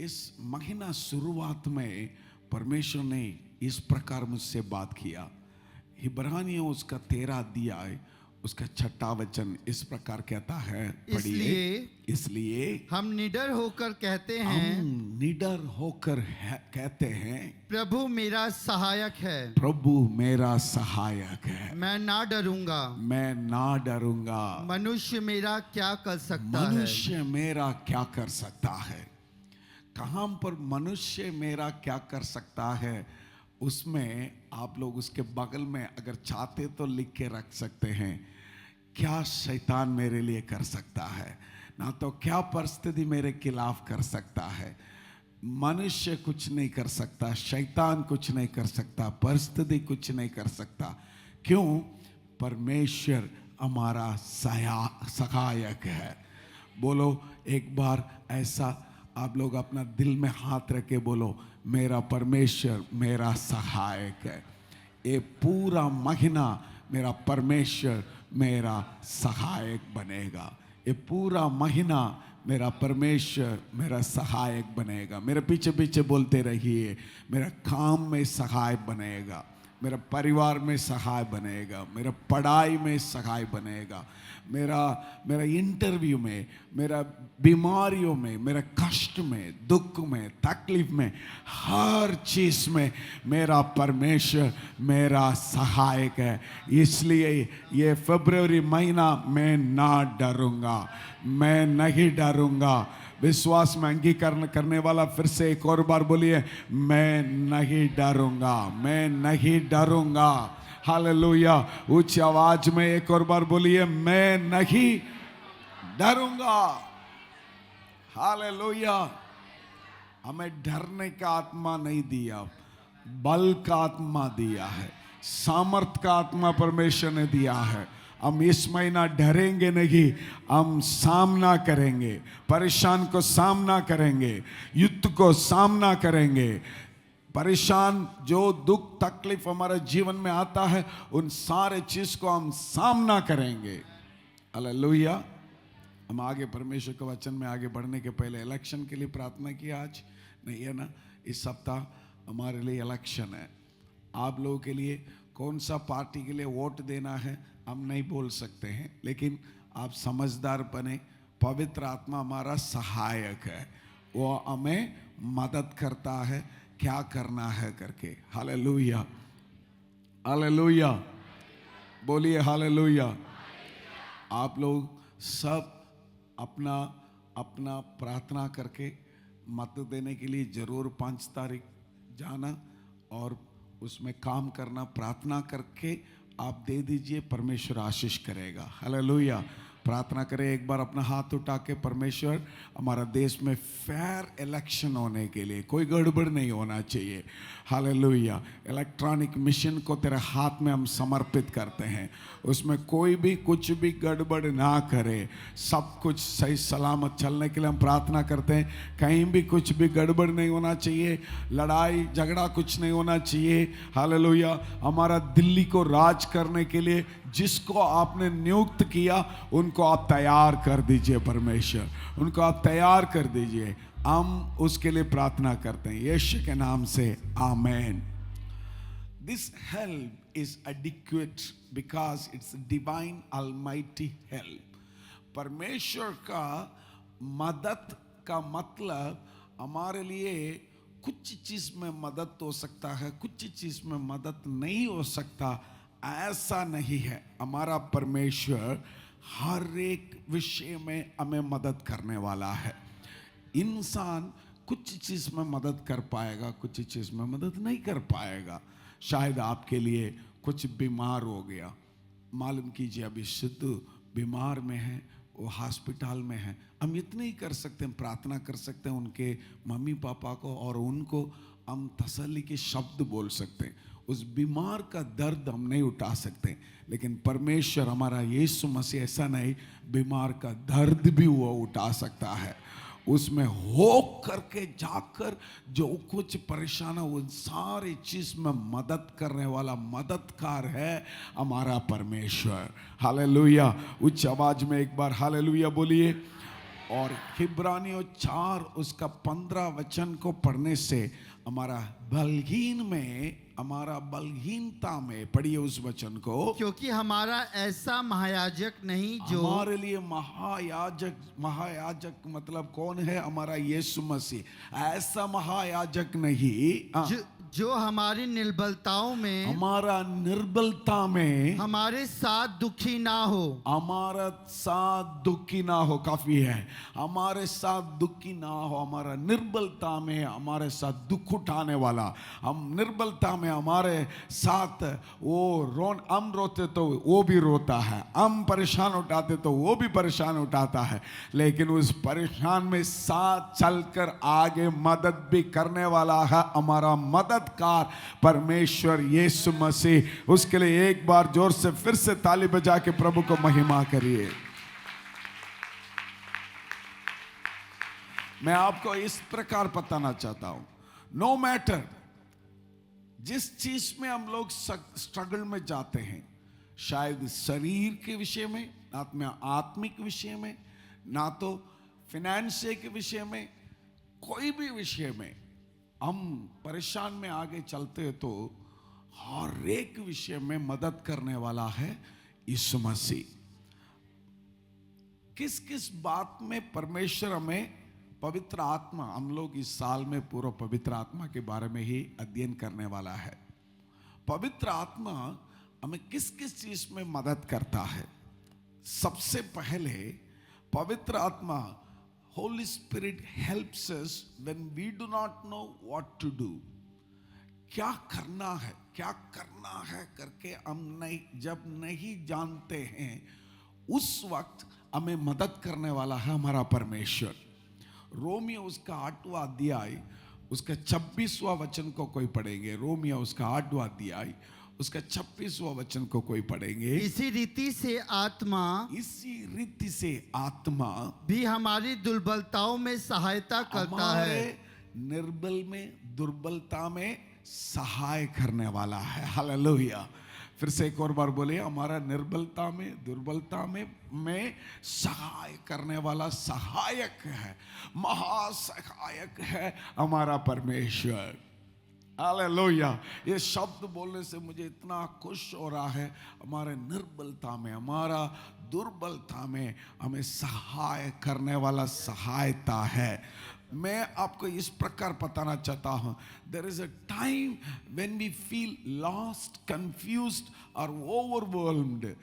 इस महीना शुरुआत में परमेश्वर ने इस प्रकार मुझसे बात किया। इब्रानियों उसका 13 अध्याय उसका 6 वचन इस प्रकार कहता है, पढ़िए। इसलिए हम निडर होकर कहते हम हैं, निडर होकर कहते हैं, प्रभु मेरा सहायक है, प्रभु मेरा सहायक है, मैं ना डरूंगा। मैं ना डरूंगा। मनुष्य मेरा क्या कर सकता है? मनुष्य मेरा क्या कर सकता है? कहां पर मनुष्य मेरा क्या कर सकता है, उसमें आप लोग उसके बगल में अगर चाहते तो लिख के रख सकते हैं, क्या शैतान मेरे लिए कर सकता है, ना तो क्या परिस्थिति मेरे खिलाफ कर सकता है। मनुष्य कुछ नहीं कर सकता, शैतान कुछ नहीं कर सकता, परिस्थिति कुछ नहीं कर सकता। क्यों? परमेश्वर हमारा सहायक है। बोलो एक बार ऐसा, आप लोग अपना दिल में हाथ रख के बोलो, मेरा परमेश्वर मेरा सहायक है। ये पूरा महीना मेरा परमेश्वर मेरा सहायक बनेगा। ये पूरा महीना मेरा परमेश्वर मेरा सहायक बनेगा। मेरे पीछे पीछे बोलते रहिए, मेरा काम में सहायक बनेगा, मेरा परिवार में सहाय बनेगा, मेरा पढ़ाई में सहाय बनेगा, मेरा इंटरव्यू में, मेरा बीमारियों में, मेरा कष्ट में, दुख में, तकलीफ में, हर चीज में मेरा परमेश्वर मेरा सहायक है। इसलिए ये फरवरी महीना मैं ना डरूंगा, मैं नहीं डरूंगा। विश्वास में अंगीकरण करने वाला फिर से एक और बार बोलिए, मैं नहीं डरूंगा, मैं नहीं डरूंगा। हालेलुया। उच्च आवाज में एक और बार बोलिए, मैं नहीं डरूंगा। हालेलुया। हमें डरने का आत्मा नहीं दिया, बल का आत्मा दिया है, सामर्थ का आत्मा परमेश्वर ने दिया है। हम इस महीना डरेंगे नहीं, हम सामना करेंगे, परेशान को सामना करेंगे, युद्ध को सामना करेंगे। परेशान जो दुख तकलीफ हमारे जीवन में आता है, उन सारे चीज को हम सामना करेंगे। हालेलुया। हम आगे परमेश्वर के वचन में आगे बढ़ने के पहले इलेक्शन के लिए प्रार्थना की। आज नहीं है ना, इस सप्ताह हमारे लिए इलेक्शन है। आप लोगों के लिए कौन सा पार्टी के लिए वोट देना है हम नहीं बोल सकते हैं, लेकिन आप समझदार बने। पवित्र आत्मा हमारा सहायक है, वो हमें मदद करता है क्या करना है करके। हालेलुया, हालेलुया, बोलिए हालेलुया। आप लोग सब अपना अपना प्रार्थना करके मत देने के लिए जरूर 5 तारीख जाना और उसमें काम करना। प्रार्थना करके आप दे दीजिए, परमेश्वर आशीष करेगा। हालेलुया। प्रार्थना करें एक बार अपना हाथ उठा के, परमेश्वर हमारा देश में फेयर इलेक्शन होने के लिए कोई गड़बड़ नहीं होना चाहिए। हालेलुया। इलेक्ट्रॉनिक मिशन को तेरे हाथ में हम समर्पित करते हैं, उसमें कोई भी कुछ भी गड़बड़ ना करे, सब कुछ सही सलामत चलने के लिए हम प्रार्थना करते हैं। कहीं भी कुछ भी गड़बड़ नहीं होना चाहिए, लड़ाई झगड़ा कुछ नहीं होना चाहिए। हालेलुया। हमारा दिल्ली को राज करने के लिए जिसको आपने नियुक्त किया उनको आप तैयार कर दीजिए परमेश्वर, उनको आप तैयार कर दीजिए। हम उसके लिए प्रार्थना करते हैं यीशु के नाम से, आमेन। This help is adequate because it's divine almighty help. परमेश्वर का मदद का मतलब हमारे लिए कुछ चीज में मदद हो सकता है, कुछ चीज में मदद नहीं हो सकता, ऐसा नहीं है। हमारा परमेश्वर हर एक विषय में हमें मदद करने वाला है। इंसान कुछ चीज में मदद कर पाएगा, कुछ चीज में मदद नहीं कर पाएगा। शायद आपके लिए कुछ बीमार हो गया, मालूम कीजिए अभी सिद्धू बीमार में है, वो हॉस्पिटल में है। हम इतने ही कर सकते हैं, प्रार्थना कर सकते हैं उनके मम्मी पापा को, और उनको हम तसल्ली के शब्द बोल सकते हैं। उस बीमार का दर्द हम नहीं उठा सकते, लेकिन परमेश्वर हमारा यीशु मसीह ऐसा नहीं, बीमार का दर्द भी वो उठा सकता है। उसमें हो करके जाकर जो कुछ परेशान है उन सारी चीज में मदद करने वाला मददगार है हमारा परमेश्वर। हालेलुया। उच्च आवाज में एक बार हालेलुया बोलिए। और हिब्रानियों 4 उसका 15 वचन को पढ़ने से हमारा बलहीनता में पढ़िए उस वचन को। क्योंकि हमारा ऐसा महायाजक नहीं जो हमारे लिए महायाजक मतलब कौन है? हमारा यीशु मसीह। ऐसा महायाजक नहीं जो हमारी निर्बलताओं में हमारा निर्बलता में हमारे साथ दुखी ना हो। हमारा साथ दुखी ना हो, काफी है। हमारे साथ दुखी ना हो, हमारा निर्बलता में हमारे साथ दुख उठाने वाला। हम निर्बलता में हमारे साथ हम रोते तो वो भी रोता है, हम परेशान उठाते तो वो भी परेशान उठाता है, लेकिन उस परेशान में साथ चलकर आगे मदद भी करने वाला है हमारा मददगार परमेश्वर यीशु मसीह। उसके लिए एक बार जोर से फिर से ताली बजा के प्रभु को महिमा करिए। मैं आपको इस प्रकार बताना चाहता हूं, नो मैटर जिस चीज में हम लोग स्ट्रगल में जाते हैं, शायद शरीर के विषय में, ना तो आत्मिक विषय में, ना तो फिनेंस के विषय में, कोई भी विषय में हम परेशान में आगे चलते हैं, तो हर एक विषय में मदद करने वाला है यीशु मसीह। किस किस बात में परमेश्वर हमें पवित्र आत्मा, हम लोग इस साल में पूरा पवित्र आत्मा के बारे में ही अध्ययन करने वाला है। पवित्र आत्मा हमें किस किस चीज में मदद करता है? सबसे पहले पवित्र आत्मा, Holy Spirit helps us when we do not know what to do. क्या करना है करके हम जब नहीं जानते हैं, उस वक्त हमें मदद करने वाला है हमारा परमेश्वर। रोमियो उसका 8वां अध्याय उसका 26वां वचन को कोई पढ़ेंगे। रोमियो उसका 8वां अध्याय उसका 26वां वचन को कोई पढ़ेंगे। इसी रीति से आत्मा भी हमारी दुर्बलताओं में सहायता करता है। निर्बल में, दुर्बलता में सहाय करने वाला है। हालेलुया। फिर से एक और बार बोले, हमारा निर्बलता में, दुर्बलता में सहाय करने वाला सहायक है, महासहायक है हमारा परमेश्वर। हालेलुया। ये शब्द बोलने से मुझे इतना खुश हो रहा है। हमारे निर्बलता में, हमारा दुर्बलता में हमें सहाय करने वाला सहायता है। मैं आपको इस प्रकार बताना चाहता हूं, there is a time when we feel lost, confused और ओवरवेल्म्ड।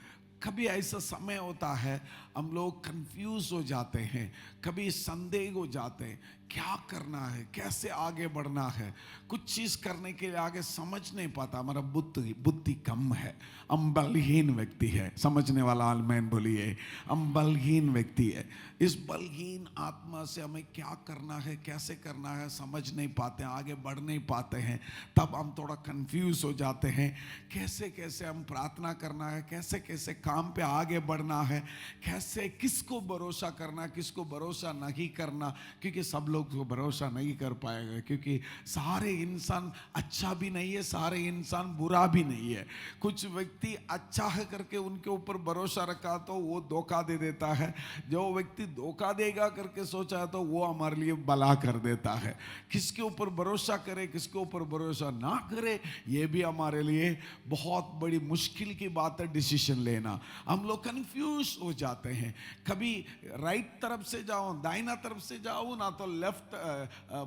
कभी ऐसा समय होता है हम लोग कंफ्यूज हो जाते हैं, कभी संदेह हो जाते हैं, क्या करना है, कैसे आगे बढ़ना है। कुछ चीज करने के लिए आगे समझ नहीं पाता, हमारा बुद्धि कम है, हम बलहीन व्यक्ति है। समझने वाला आमीन बोलिए। हम बलहीन व्यक्ति है। इस बलहीन आत्मा से हमें क्या करना है, कैसे करना है समझ नहीं पाते हैं, आगे बढ़ नहीं पाते हैं। तब हम थोड़ा कंफ्यूज हो जाते हैं, कैसे कैसे हम प्रार्थना करना है, कैसे कैसे काम पे आगे बढ़ना है, कैसे किसको भरोसा करना, किसको भरोसा नहीं करना। क्योंकि सब लोग को भरोसा नहीं कर पाएगा, क्योंकि सारे इंसान अच्छा भी नहीं है, सारे इंसान बुरा भी नहीं है। कुछ व्यक्ति अच्छा है करके उनके ऊपर भरोसा रखा तो वो धोखा दे देता है। जो व्यक्ति धोखा देगा करके सोचा तो वो हमारे लिए भला कर देता है। किसके ऊपर भरोसा करे, किसके ऊपर भरोसा ना करे, ये भी हमारे लिए बहुत बड़ी मुश्किल की बात है डिसीजन लेना। हम लोग कंफ्यूज हो जाते हैं, कभी राइट तरफ से जाओ, दाहिना तरफ से जाओ, ना तो लेफ्ट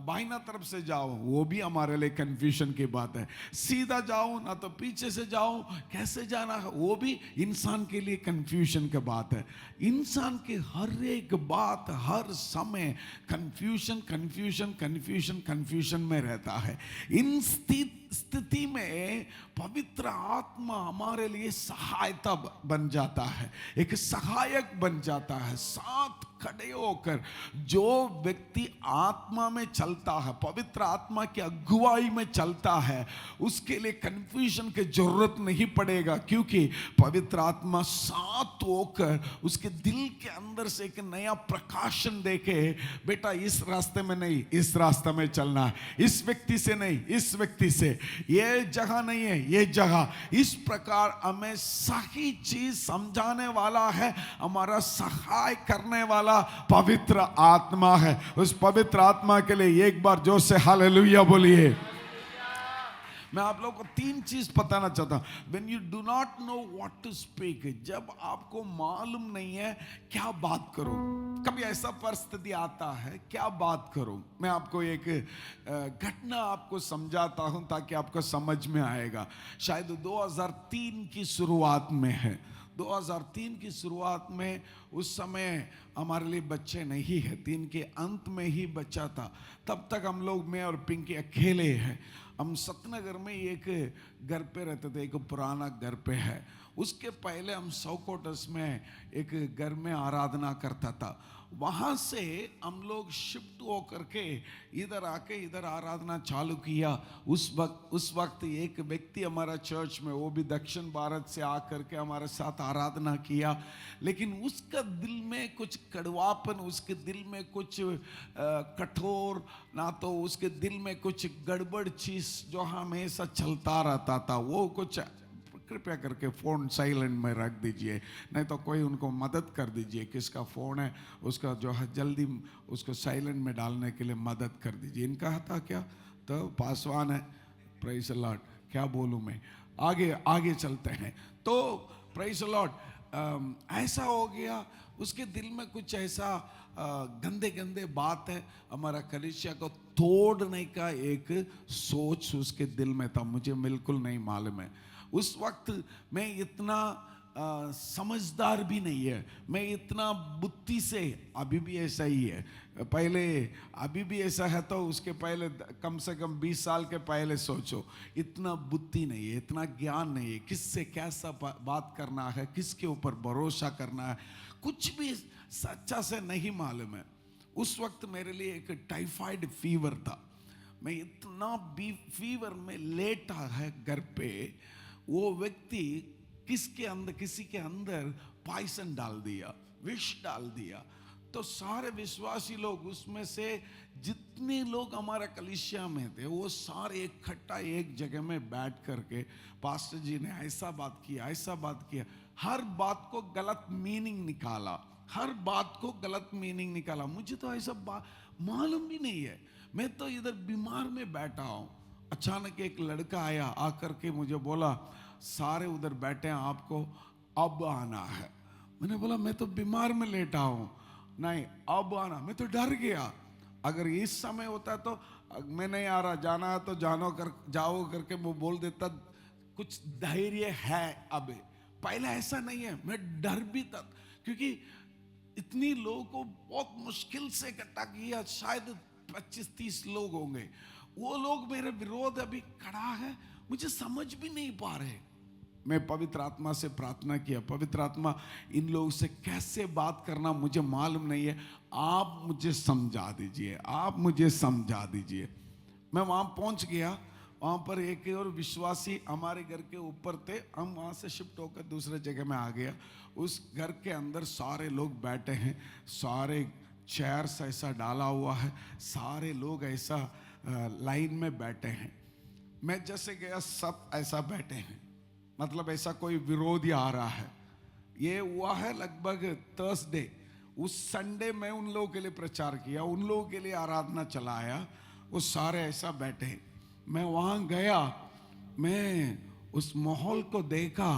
बाहिना तरफ से जाओ, वो भी हमारे लिए कंफ्यूजन की बात है। सीधा जाओ ना तो पीछे से जाओ, कैसे जाना है वो भी इंसान के लिए कंफ्यूजन की बात है। इंसान के हर एक बात हर समय कंफ्यूजन में रहता है। इन स्थिति में पवित्र आत्मा हमारे लिए सहायता बन जाता है, एक सहायक बन जाता है। साथ खड़े होकर जो व्यक्ति आत्मा में चलता है, पवित्र आत्मा की अगुवाई में चलता है, उसके लिए कन्फ्यूजन की जरूरत नहीं पड़ेगा, क्योंकि पवित्र आत्मा साथ होकर उसके दिल के अंदर से एक नया प्रकाशन देके, बेटा इस रास्ते में नहीं, इस रास्ते में चलना है, इस व्यक्ति से नहीं, इस व्यक्ति से, ये जगह नहीं है, ये जगह, इस प्रकार हमें सही चीज समझाने वाला है, हमारा सहाय करने वाला पवित्र आत्मा है। उस पवित्र आत्मा के लिए एक बार जोर से हालेलुया बोलिए। मैं आप लोगों को 3 चीज बताना चाहता हूं। When you do not know what to speak, जब आपको मालूम नहीं है क्या बात करो, कभी ऐसा परिस्थिति आता है क्या बात करो। मैं आपको एक घटना आपको समझाता हूं ताकि आपको समझ में आएगा। शायद 2003 की शुरुआत में है, 2003 की शुरुआत में, उस समय हमारे लिए बच्चे नहीं है, 3 के अंत में ही बच्चा था। तब तक हम लोग, मैं और पिंकी अकेले हैं। हम सतनगर में एक घर पे रहते थे, एक पुराना घर पे है। उसके पहले हम सौकोटस में एक घर में आराधना करता था। वहाँ से हम लोग शिफ्ट होकर के इधर आके इधर आराधना चालू किया। उस वक्त एक व्यक्ति हमारा चर्च में, वो भी दक्षिण भारत से आकर के हमारे साथ आराधना किया, लेकिन उसका दिल में कुछ कड़वापन, उसके दिल में कुछ कठोर, ना तो उसके दिल में कुछ गड़बड़ चीज जो हमेशा चलता रहता था। वो कुछ, कृपया करके फ़ोन साइलेंट में रख दीजिए, नहीं तो कोई उनको मदद कर दीजिए, किसका फ़ोन है उसका जो है जल्दी उसको साइलेंट में डालने के लिए मदद कर दीजिए। इनका था क्या, तो पासवान है, प्रेज़ द लॉर्ड, क्या बोलूँ मैं, आगे चलते हैं। तो प्रेज़ द लॉर्ड, ऐसा हो गया, उसके दिल में कुछ ऐसा गंदे बात है, हमारा कलीसिया को तोड़ने का एक सोच उसके दिल में था, मुझे बिल्कुल नहीं मालूम है। उस वक्त मैं इतना समझदार भी नहीं है, मैं इतना बुद्धि से, अभी भी ऐसा ही है, पहले अभी भी ऐसा है, तो उसके पहले कम से कम 20 साल के पहले सोचो, इतना बुद्धि नहीं है, इतना ज्ञान नहीं है, किससे कैसा बात करना है, किसके ऊपर भरोसा करना है, कुछ भी सच्चा से नहीं मालूम है। उस वक्त मेरे लिए एक टाइफाइड फीवर था, मैं इतना फीवर में लेटा है घर पे, वो व्यक्ति किसी के अंदर पॉइजन डाल दिया, विष डाल दिया। तो सारे विश्वासी लोग, उसमें से जितने लोग हमारे कलीसिया में थे, वो सारे इकट्ठा एक जगह में बैठ करके, पास्टर जी ने ऐसा बात किया, ऐसा बात किया, हर बात को गलत मीनिंग निकाला, हर बात को गलत मीनिंग निकाला। मुझे तो ऐसा बात मालूम भी नहीं है, मैं तो इधर बीमार में बैठा हूँ। अचानक एक लड़का आया, आकर के मुझे बोला, सारे उधर बैठे हैं, आपको अब आना है। मैंने बोला मैं तो बीमार में लेटा हूँ, नहीं अब आना। मैं तो डर गया, अगर इस समय होता तो मैं नहीं आ रहा, जाना है तो जाओ करके वो बोल देता, कुछ धैर्य है। अब पहले ऐसा नहीं है, मैं डर भी था, क्योंकि इतनी लोगों को बहुत मुश्किल से इकट्ठा किया, शायद 25-30 लोग होंगे। वो लोग मेरे विरोध अभी खड़ा है, मुझे समझ भी नहीं पा रहे। मैं पवित्र आत्मा से प्रार्थना किया, पवित्र आत्मा इन लोगों से कैसे बात करना मुझे मालूम नहीं है, आप मुझे समझा दीजिए, आप मुझे समझा दीजिए। मैं वहाँ पहुँच गया, वहाँ पर एक और विश्वासी हमारे घर के ऊपर थे, हम वहाँ से शिफ्ट होकर दूसरे जगह में आ गया। उस घर के अंदर सारे लोग बैठे हैं, सारे चेयर्स ऐसा डाला हुआ है, सारे लोग ऐसा लाइन में बैठे हैं। मैं जैसे गया सब ऐसा बैठे हैं, मतलब ऐसा कोई विरोधी आ रहा है। ये हुआ है लगभग थर्सडे, उस संडे में उन लोगों के लिए प्रचार किया, उन लोगों के लिए आराधना चलाया, वो सारे ऐसा बैठे हैं। मैं वहाँ गया, मैं उस माहौल को देखा,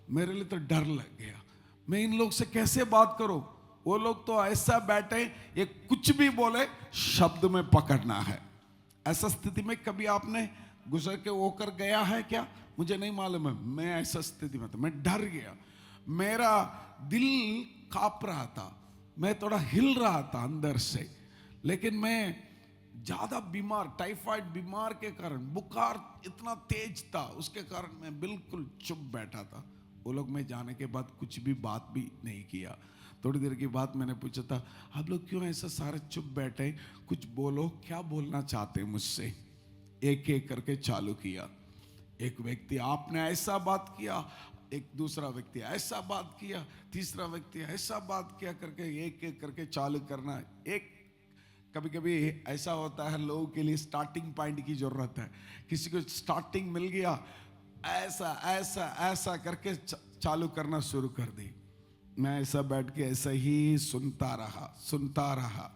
मेरे लिए तो डर लग गया। मैं इन लोग से कैसे बात करूं, वो लोग तो ऐसा बैठे, ये कुछ भी बोले शब्द में पकड़ना है। ऐसा स्थिति में कभी आपने गुजर के होकर गया है क्या, मुझे नहीं मालूम है। मैं ऐसा स्थिति में था, मैं डर गया, मेरा दिल कांप रहा था, मैं थोड़ा हिल रहा था अंदर से। लेकिन मैं ज्यादा बीमार, टाइफाइड बीमार के कारण, बुखार इतना तेज था, उसके कारण मैं बिल्कुल चुप बैठा था। वो लोग में जाने के बाद कुछ भी बात भी नहीं किया। थोड़ी देर के बाद मैंने पूछा था, आप लोग क्यों ऐसा सारे चुप बैठे, कुछ बोलो, क्या बोलना चाहते हैं मुझसे। एक एक करके चालू किया। एक व्यक्ति, आपने ऐसा बात किया, एक दूसरा व्यक्ति ऐसा बात किया, तीसरा व्यक्ति ऐसा बात किया करके एक एक करके चालू करना। एक कभी कभी ऐसा होता है, लोगों के लिए स्टार्टिंग पॉइंट की जरूरत है। किसी को स्टार्टिंग मिल गया, ऐसा ऐसा ऐसा करके चालू करना शुरू कर दी। मैं ऐसा बैठ के ऐसा ही सुनता रहा।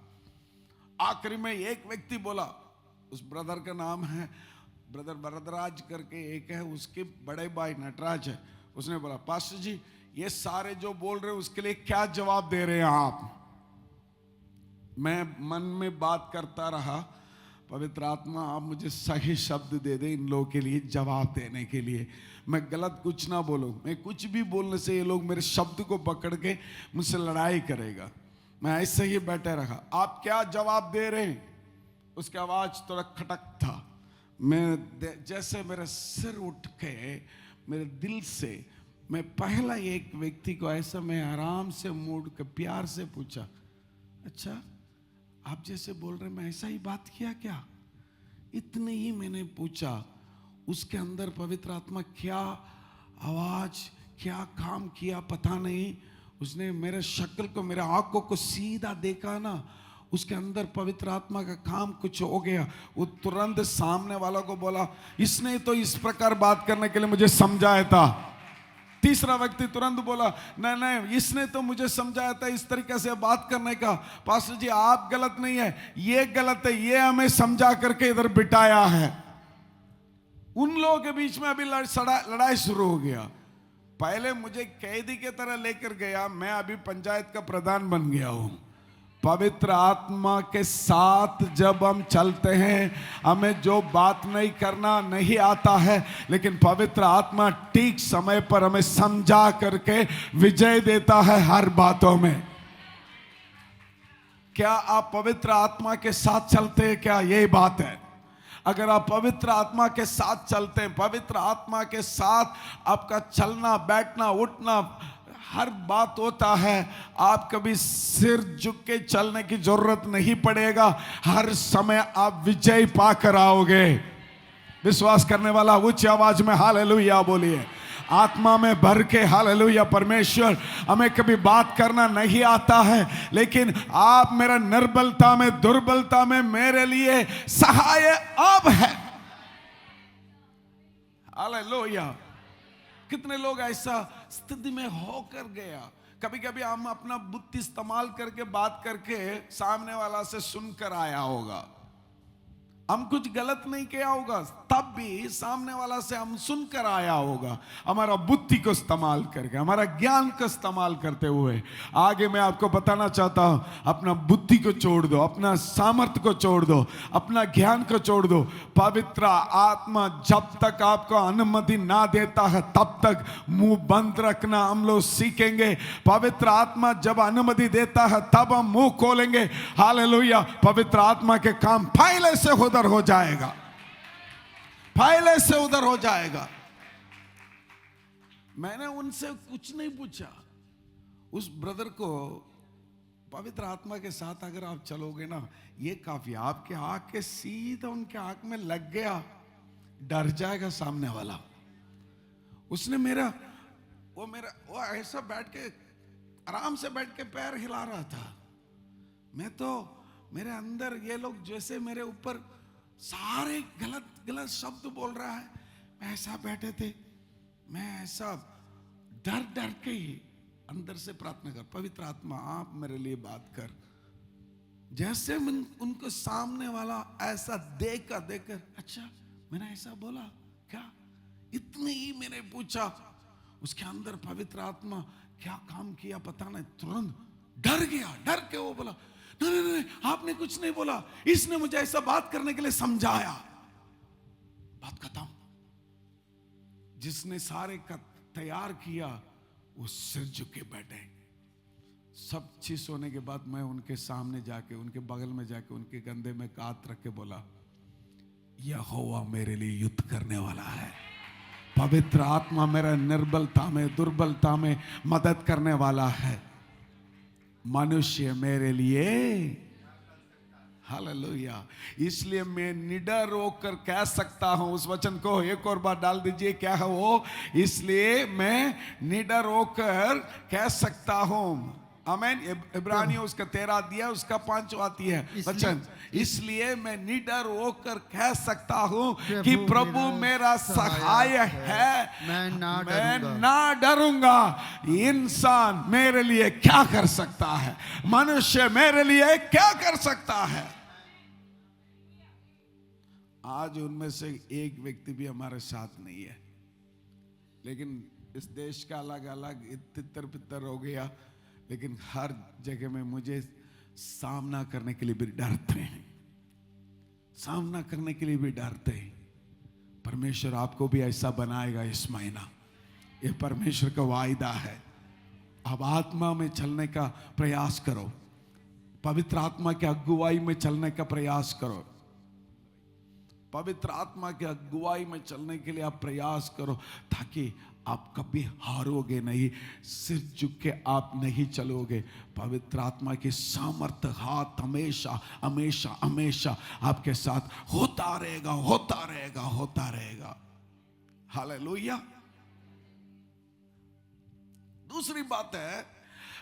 आखिरी में एक व्यक्ति बोला, उस ब्रदर का नाम है ब्रदर वरदराज करके एक है, उसके बड़े भाई नटराज है। उसने बोला, पास्टर जी ये सारे जो बोल रहे हैं उसके लिए क्या जवाब दे रहे हैं आप। मैं मन में बात करता रहा, पवित्र आत्मा आप मुझे सही शब्द दे दे इन लोगों के लिए जवाब देने के लिए। मैं गलत कुछ ना बोलूं, मैं कुछ भी बोलने से ये लोग मेरे शब्द को पकड़ के मुझसे लड़ाई करेगा। मैं ऐसे ही बैठे रहा। आप क्या जवाब दे रहे हैं? उसकी आवाज थोड़ा खटक था। मैं जैसे मेरा सिर उठ के मेरे दिल से, मैं पहला एक व्यक्ति को ऐसा मैं आराम से मोड़ के प्यार से पूछा, अच्छा आप जैसे बोल रहे मैं ऐसा ही बात किया क्या? इतने ही मैंने पूछा। उसके अंदर पवित्र आत्मा क्या आवाज, क्या काम किया पता नहीं। उसने मेरे शक्ल को, मेरे आंखों को सीधा देखा ना, उसके अंदर पवित्र आत्मा का काम कुछ हो गया। वो तुरंत सामने वाला को बोला, इसने तो इस प्रकार बात करने के लिए मुझे समझाया था। तीसरा व्यक्ति तुरंत बोला, नहीं नहीं इसने तो मुझे समझाया था इस तरीके से बात करने का। पास्टर जी आप गलत नहीं है, ये गलत है, ये हमें समझा करके इधर बिठाया है। उन लोगों के बीच में अभी लड़ाई शुरू हो गया। पहले मुझे कैदी के तरह लेकर गया, मैं अभी पंचायत का प्रधान बन गया हूं। पवित्र आत्मा के साथ जब हम चलते हैं, हमें जो बात नहीं करना नहीं आता है, लेकिन पवित्र आत्मा ठीक समय पर हमें समझा करके विजय देता है हर बातों में। क्या आप पवित्र आत्मा के साथ चलते हैं? क्या यही बात है? अगर आप पवित्र आत्मा के साथ चलते हैं, पवित्र आत्मा के साथ आपका चलना बैठना उठना हर बात होता है, आप कभी सिर झुक के चलने की जरूरत नहीं पड़ेगा। हर समय आप विजय पाकर आओगे। विश्वास करने वाला उच्च आवाज में हालेलुया बोलिए। आत्मा में भर के हालेलुया। परमेश्वर हमें कभी बात करना नहीं आता है, लेकिन आप मेरा निर्बलता में, दुर्बलता में मेरे लिए सहाय अब है। हालेलुया। कितने लोग ऐसा स्थिति में होकर गया। कभी कभी हम अपना बुद्धि इस्तेमाल करके बात करके सामने वाला से सुनकर आया होगा, हम कुछ गलत नहीं किया होगा, तब भी सामने वाला से हम सुनकर आया होगा। हमारा बुद्धि को इस्तेमाल करके, हमारा ज्ञान का इस्तेमाल करते हुए। आगे मैं आपको बताना चाहता हूं, अपना बुद्धि को छोड़ दो, अपना सामर्थ्य को छोड़ दो, अपना ज्ञान को छोड़ दो। पवित्र आत्मा जब तक आपको अनुमति ना देता है तब तक मुंह बंद रखना हम लोग सीखेंगे। पवित्र आत्मा जब अनुमति देता है तब हम मुंह खोलेंगे। हालेलुया। पवित्र आत्मा के काम पहले से उधर हो जाएगा, पहले से उधर हो जाएगा। मैंने उनसे कुछ नहीं पूछा। उस ब्रदर को पवित्र आत्मा के साथ अगर आप चलोगे ना, ये काफी। आपके आंख के सीधा उनके आंख में लग गया, डर जाएगा सामने वाला। उसने वो ऐसा बैठ के, आराम से बैठ के पैर हिला रहा था। मैं तो, मेरे अंदर ये लोग जैसे मेरे ऊपर सारे गलत गलत शब्द बोल रहा है। मैं ऐसा बैठे थे, मैं ऐसा डर डर के ही अंदर से प्रार्थना कर, पवित्र आत्मा आप मेरे लिए बात कर। जैसे उनको सामने वाला ऐसा देखकर, अच्छा मैंने ऐसा बोला क्या? इतने ही मैंने पूछा, उसके अंदर पवित्र आत्मा क्या काम किया पता नहीं। तुरंत डर गया, डर के वो बोला, नहीं नहीं नहीं आपने कुछ नहीं बोला, इसने मुझे ऐसा बात करने के लिए समझाया। बात खत्म। जिसने सारे का तैयार किया वो सिर झुके बैठे। सब चीज होने के बाद मैं उनके सामने जाके, उनके बगल में जाके, उनके कंधे में हाथ रख के बोला, यहोवा मेरे लिए युद्ध करने वाला है। पवित्र आत्मा मेरा निर्बलता में, दुर्बलता में मदद करने वाला है। मनुष्य मेरे लिए, हालेलुया। इसलिए मैं निडर होकर कह सकता हूं, उस वचन को एक और बार डाल दीजिए, क्या है वो? इसलिए मैं निडर होकर कह सकता हूं, आमीन। इब्रानियों उसका 13 दिया, उसका 5 आती है वचन, इसलिए मैं निडर होकर कह सकता हूं कि प्रभु मेरा सहाय है, मैं ना डरूंगा। इंसान मेरे लिए क्या कर सकता है? मनुष्य मेरे लिए क्या कर सकता है? आज उनमें से एक व्यक्ति भी हमारे साथ नहीं है, लेकिन इस देश का अलग अलग तितर पितर हो गया, लेकिन हर जगह में मुझे सामना करने के लिए भी डरते हैं, सामना करने के लिए भी डरते हैं। परमेश्वर आपको भी ऐसा बनाएगा इस महीना, ये परमेश्वर का वायदा है। अब आत्मा में चलने का प्रयास करो, पवित्र आत्मा की अगुवाई में चलने का प्रयास करो, पवित्र आत्मा की अगुवाई में चलने के लिए आप प्रयास करो, ताकि आप कभी हारोगे नहीं, सिर झुक के आप नहीं चलोगे। पवित्र आत्मा की सामर्थ्य हाथ हमेशा हमेशा हमेशा आपके साथ होता रहेगा, होता रहेगा, होता रहेगा। हालेलुया। दूसरी बात है,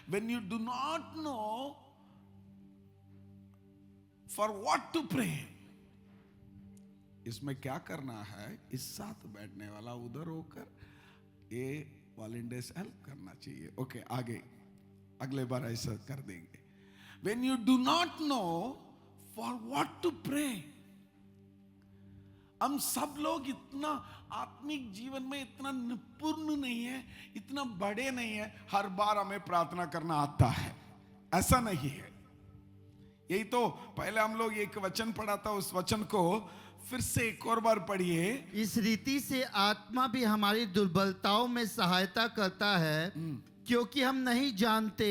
when you do not know for what to pray, इसमें क्या करना है? इस साथ बैठने वाला उधर होकर ये वॉलंटियर्स हेल्प करना चाहिए। ओके, आगे अगले बार ऐसा कर देंगे। When you do not know for what to pray, हम सब लोग इतना आत्मिक जीवन में इतना निपुण नहीं है, इतना बड़े नहीं है, हर बार हमें प्रार्थना करना आता है, ऐसा नहीं है। यही तो पहले हम लोग एक वचन पढ़ा था, उस वचन को फिर से एक और बार पढ़िए। इस रीति से आत्मा भी हमारी दुर्बलताओं में सहायता करता है, क्योंकि हम नहीं जानते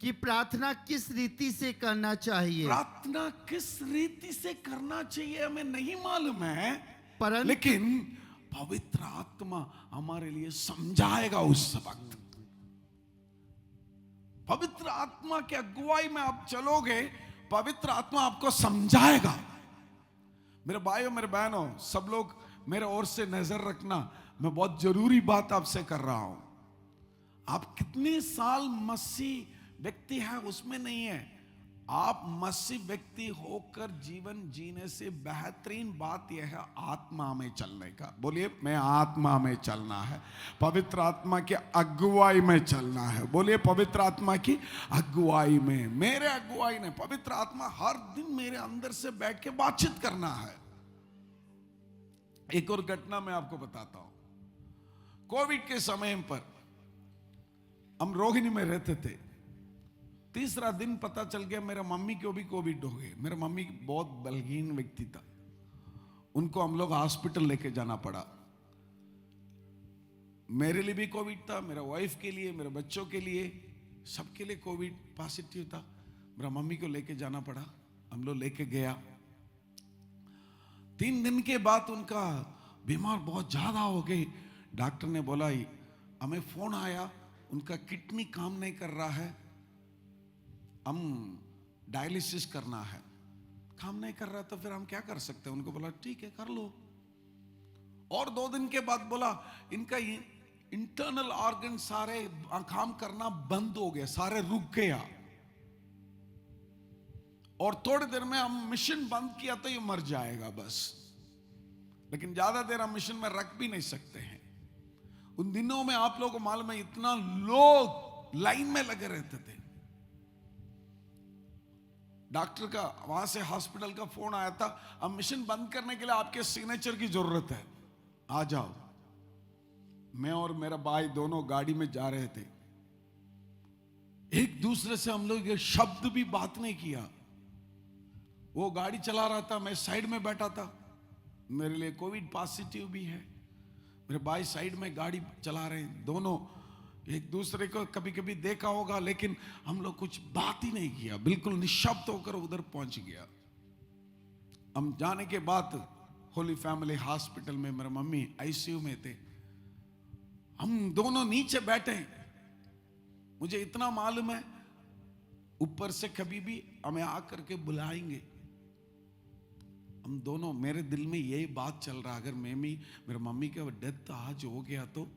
कि प्रार्थना किस रीति से करना चाहिए। प्रार्थना किस रीति से करना चाहिए हमें नहीं मालूम है, परंतु लेकिन पवित्र आत्मा हमारे लिए समझाएगा। उस वक्त पवित्र आत्मा की अगुवाई में आप चलोगे, पवित्र आत्मा आपको समझाएगा। मेरे भाइयों, मेरे बहनों, सब लोग मेरे ओर से नजर रखना, मैं बहुत जरूरी बात आपसे कर रहा हूं। आप कितने साल मसीह व्यक्ति है उसमें नहीं है, आप मसीह व्यक्ति होकर जीवन जीने से बेहतरीन बात यह है आत्मा में चलने का। बोलिए, मैं आत्मा में चलना है, पवित्र आत्मा की अगुवाई में चलना है। बोलिए, पवित्र आत्मा की अगुवाई में, मेरे अगुवाई ने पवित्र आत्मा हर दिन मेरे अंदर से बैठ के बातचीत करना है। एक और घटना मैं आपको बताता हूं। कोविड के समय पर हम रोहिणी में रहते थे। तीसरा दिन पता चल गया मेरा मम्मी को भी कोविड हो गई। मेरा मम्मी बहुत बलहीन व्यक्ति था, उनको हम लोग हॉस्पिटल लेके जाना पड़ा। मेरे लिए भी कोविड था, मेरा वाइफ के लिए, मेरे बच्चों के लिए, सबके लिए कोविड पॉजिटिव था। मेरा मम्मी को लेके जाना पड़ा, हम लोग लेके गया। 3 दिन के बाद उनका बीमार बहुत ज्यादा हो गई। डॉक्टर ने बोला, हमें फोन आया उनका किडनी काम नहीं कर रहा है, हम डायलिसिस करना है। काम नहीं कर रहा तो फिर हम क्या कर सकते हैं? उनको बोला ठीक है कर लो। और 2 दिन के बाद बोला इनका इंटरनल ऑर्गन सारे काम करना बंद हो गया, सारे रुक गया, और थोड़ी देर में हम मिशन बंद किया तो ये मर जाएगा बस। लेकिन ज्यादा देर हम मिशन में रख भी नहीं सकते हैं। उन दिनों में आप लोगों को मालूम है इतना लोग लाइन में लगे रहते थे। डॉक्टर का वहां से हॉस्पिटल का फोन आया था, अब मिशन बंद करने के लिए आपके सिग्नेचर की जरूरत है, आ जाओ। मैं और मेरा भाई दोनों गाड़ी में जा रहे थे, एक दूसरे से हम लोग ये शब्द भी बात नहीं किया। वो गाड़ी चला रहा था, मैं साइड में बैठा था, मेरे लिए कोविड पॉजिटिव भी है, मेरे भाई साइड में गाड़ी चला रहे हैं। दोनों एक दूसरे को कभी कभी देखा होगा, लेकिन हम लोग कुछ बात ही नहीं किया, बिल्कुल निशब्द होकर उधर पहुंच गया। हम जाने के बाद होली फैमिली हॉस्पिटल में मेरे मम्मी आईसीयू में थे, हम दोनों नीचे बैठे। मुझे इतना मालूम है ऊपर से कभी भी हमें आकर के बुलाएंगे। हम दोनों, मेरे दिल में यही बात चल रहा, अगर मेरे मम्मी का डेथ आज हो गया तो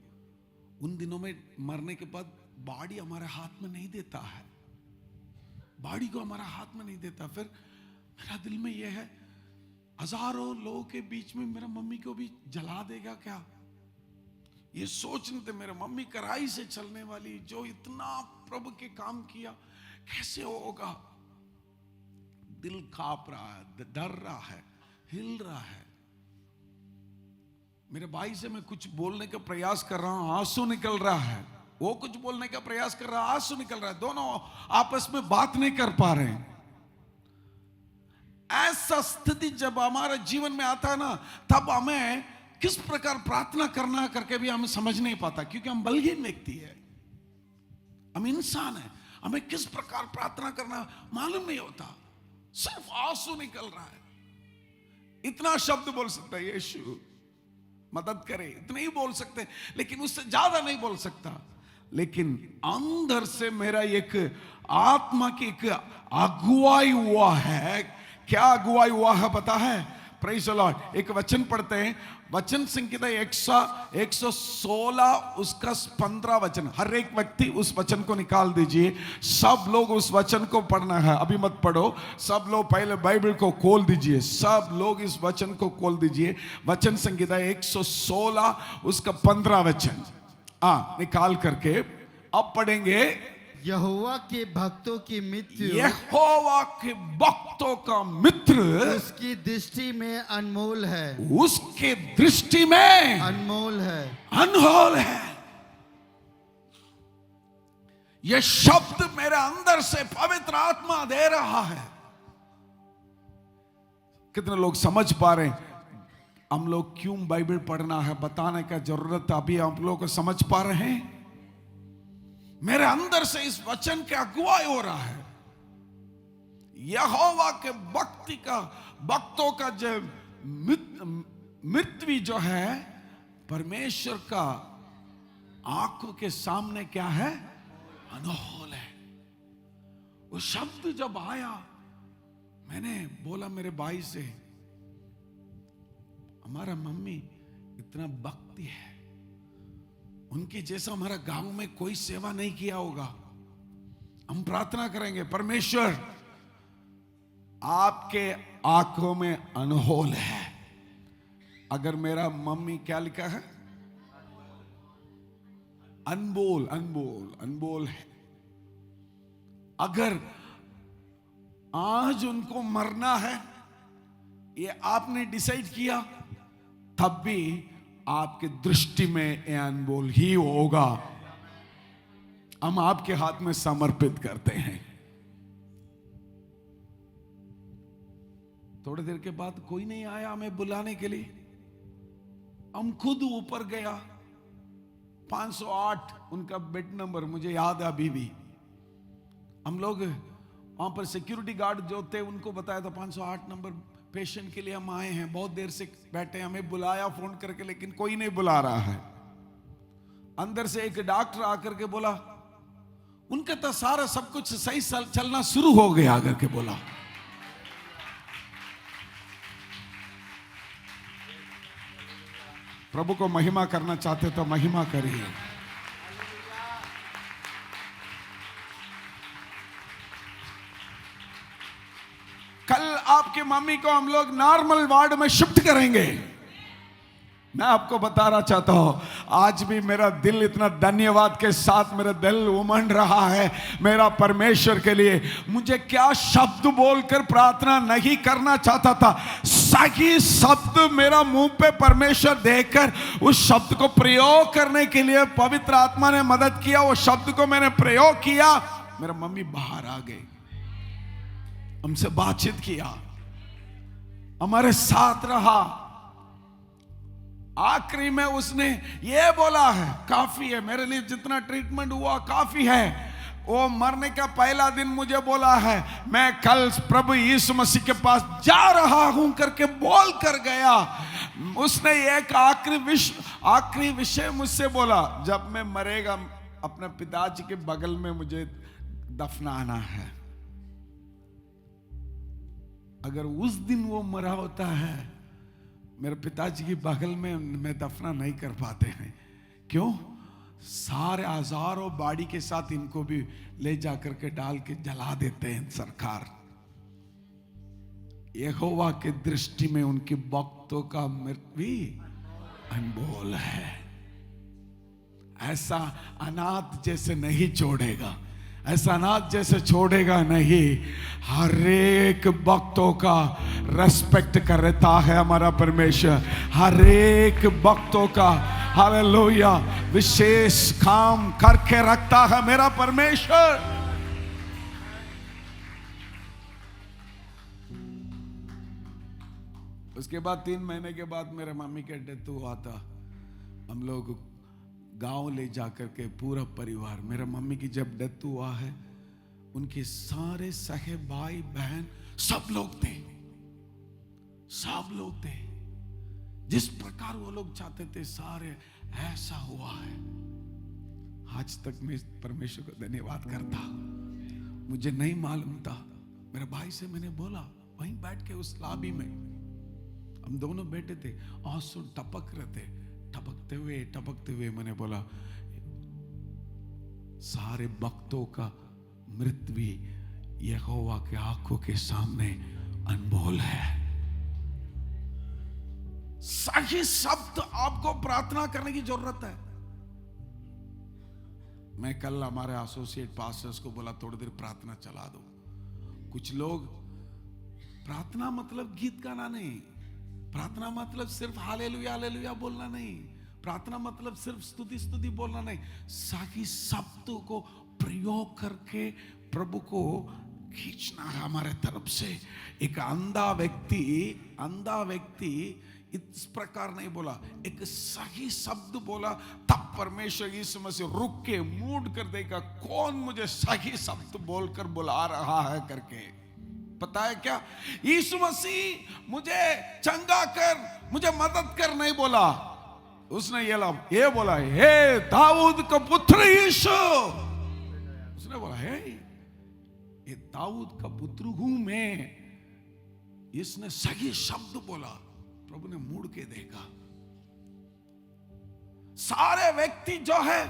उन दिनों में मरने के बाद बॉडी हमारे हाथ में नहीं देता है, बॉडी को हमारा हाथ में नहीं देता। फिर मेरा दिल में यह है, हजारों लोगों के बीच में मेरा मम्मी को भी जला देगा क्या? ये सोचने थे, मेरे मम्मी कराई से चलने वाली, जो इतना प्रभु के काम किया, कैसे होगा? दिल कांप रहा है, डर रहा है, हिल रहा है। मेरे भाई से मैं कुछ बोलने का प्रयास कर रहा हूं, आंसू निकल रहा है। वो कुछ बोलने का प्रयास कर रहा है, आंसू निकल रहा है। दोनों आपस में बात नहीं कर पा रहे हैं। ऐसा स्थिति जब हमारे जीवन में आता है ना, तब हमें किस प्रकार प्रार्थना करना करके भी हमें समझ नहीं पाता, क्योंकि हम बलहीन व्यक्ति है, हम इंसान है। हमें किस प्रकार प्रार्थना करना मालूम नहीं होता, सिर्फ आंसू निकल रहा है। इतना शब्द बोल सकता है, यीशु मदद करे, इतना ही बोल सकते हैं, लेकिन उससे ज्यादा नहीं बोल सकता। लेकिन अंदर से मेरा एक आत्मा की एक अगुवाई हुआ है। क्या अगुवाई हुआ है पता है? Praise the Lord. एक वचन पढ़ते हैं, वचन संहिता 116 उसका 15 वचन। हर एक व्यक्ति उस वचन को निकाल दीजिए, सब लोग उस वचन को पढ़ना है। अभी मत पढ़ो, सब लोग पहले बाइबल को खोल दीजिए, सब लोग इस वचन को खोल दीजिए। वचन संहिता 116 उसका 15 वचन निकाल करके अब पढ़ेंगे। यहोवा के भक्तों की मित्र, यहोवा के भक्तों का मित्र उसकी दृष्टि में अनमोल है, उसके दृष्टि में अनमोल है, अनमोल है। यह शब्द मेरे अंदर से पवित्र आत्मा दे रहा है। कितने लोग समझ पा रहे हैं हम लोग क्यों बाइबल पढ़ना है? बताने का जरूरत अभी आप लोगों को समझ पा रहे हैं? मेरे अंदर से इस वचन के अगुवाई हो रहा है। यहोवा के भक्तों का जो मृत्यु जो है, परमेश्वर का आंखों के सामने क्या है? अनमोल है। वो शब्द जब आया, मैंने बोला मेरे भाई से, हमारा मम्मी इतना भक्ति है, उनकी जैसा हमारा गांव में कोई सेवा नहीं किया होगा। हम प्रार्थना करेंगे, परमेश्वर आपके आंखों में अनमोल है। अगर मेरा मम्मी क्या लिखा है? अनमोल, अनमोल, अनमोल है। अगर आज उनको मरना है, ये आपने डिसाइड किया, तब भी आपके दृष्टि में ये अनमोल ही होगा। हम आपके हाथ में समर्पित करते हैं। थोड़ी देर के बाद कोई नहीं आया हमें बुलाने के लिए, हम खुद ऊपर गया। 508 उनका बेड नंबर मुझे याद है अभी भी। हम लोग वहां पर सिक्योरिटी गार्ड जो थे उनको बताया था 508 नंबर पेशेंट के लिए हम आए हैं, बहुत देर से बैठे, हमें बुलाया फोन करके, लेकिन कोई नहीं बुला रहा है। अंदर से एक डॉक्टर आकर के बोला, उनका तो सारा सब कुछ सही चलना शुरू हो गया करके बोला। प्रभु को महिमा करना चाहते तो महिमा करिए। कल आपकी मम्मी को हम लोग नॉर्मल वार्ड में शिफ्ट करेंगे। मैं आपको बता रहा चाहता हूं, आज भी मेरा दिल इतना धन्यवाद के साथ मेरा दिल उमड़ रहा है मेरा परमेश्वर के लिए। मुझे क्या शब्द बोलकर प्रार्थना नहीं करना चाहता था, सही शब्द मेरा मुंह पे परमेश्वर देकर उस शब्द को प्रयोग करने के लिए पवित्र आत्मा ने मदद किया। वो शब्द को मैंने प्रयोग किया, मेरा मम्मी बाहर आ गई, हमसे बातचीत किया, हमारे साथ रहा। आखिरी में उसने ये बोला है, काफी है मेरे लिए, जितना ट्रीटमेंट हुआ काफी है। वो मरने का पहला दिन मुझे बोला है, मैं कल प्रभु यीशु मसीह के पास जा रहा हूं करके बोल कर गया। उसने एक आखिरी विषय मुझसे बोला, जब मैं मरेगा अपने पिताजी के बगल में मुझे दफनाना है। अगर उस दिन वो मरा होता है, मेरे पिताजी की बगल में दफना नहीं कर पाते हैं। क्यों? सारे हजारों बाड़ी के साथ इनको भी ले जाकर के डाल के जला देते हैं सरकार। यहोवा के दृष्टि में उनके भक्तों का मृत्यु भी अनमोल है। ऐसा अनाथ जैसे नहीं छोड़ेगा, ऐसा अनाथ जैसे छोड़ेगा नहीं। हर एक भक्तों का रेस्पेक्ट करता है हमारा परमेश्वर। हर एक भक्तों का हालेलुया विशेष काम करके रखता है मेरा परमेश्वर। उसके बाद 3 महीने के बाद मेरे मम्मी के डेथ हुआ था। हम लोग गांव ले जाकर के पूरा परिवार, मेरा मम्मी की जब डेथ हुआ है, उनके सारे सगे भाई बहन सब लोग थे, सब लोग थे। जिस प्रकार वो लोग चाहते थे सारे ऐसा हुआ है। आज तक मैं परमेश्वर को धन्यवाद करता। मुझे नहीं मालूम था। मेरे भाई से मैंने बोला, वहीं बैठ के उस लॉबी में हम दोनों बैठे थे, आंसू टपक रहे थे। टपकते हुए मैंने बोला, सारे भक्तों का मृत्यु भी यहोवा के आंखों के सामने अनमोल है। सही शब्द आपको प्रार्थना करने की जरूरत है। मैं कल हमारे एसोसिएट पास्टर्स को बोला, थोड़ी देर प्रार्थना चला दो। कुछ लोग, प्रार्थना मतलब गीत गाना नहीं, प्रार्थना मतलब सिर्फ हालेलुया हालेलुया बोलना नहीं, प्रार्थना मतलब सिर्फ स्तुति बोलना नहीं। सही शब्दों को प्रयोग करके प्रभु को खींचना है हमारे तरफ से। एक अंधा व्यक्ति इस प्रकार नहीं बोला, एक सही शब्द बोला, तब परमेश्वर यीशु मसीह रुक के मूड कर देगा, कौन मुझे सही शब्द बोलकर बुला रहा है करके। पता है क्या? यीशु मसीह मुझे चंगा कर, मुझे मदद कर नहीं बोला। उसने ये बोला, हे दाऊद का पुत्र यीशु। उसने बोला, हे ये दाऊद का पुत्र हूं मैं। इसने सही शब्द बोला, प्रभु ने मुड़ के देखा। सारे व्यक्ति जो है,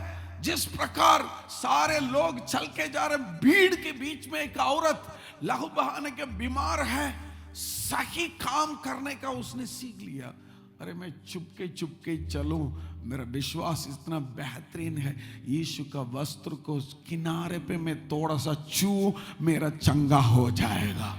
जिस प्रकार सारे लोग चल के जा रहे, भीड़ के बीच में एक औरत लहू बहाने के बीमार है, सही काम करने का उसने सीख लिया। अरे मैं चुपके चलूं, मेरा विश्वास इतना बेहतरीन है, यीशु का वस्त्र को किनारे पे मैं थोड़ा सा छू, मेरा चंगा हो जाएगा।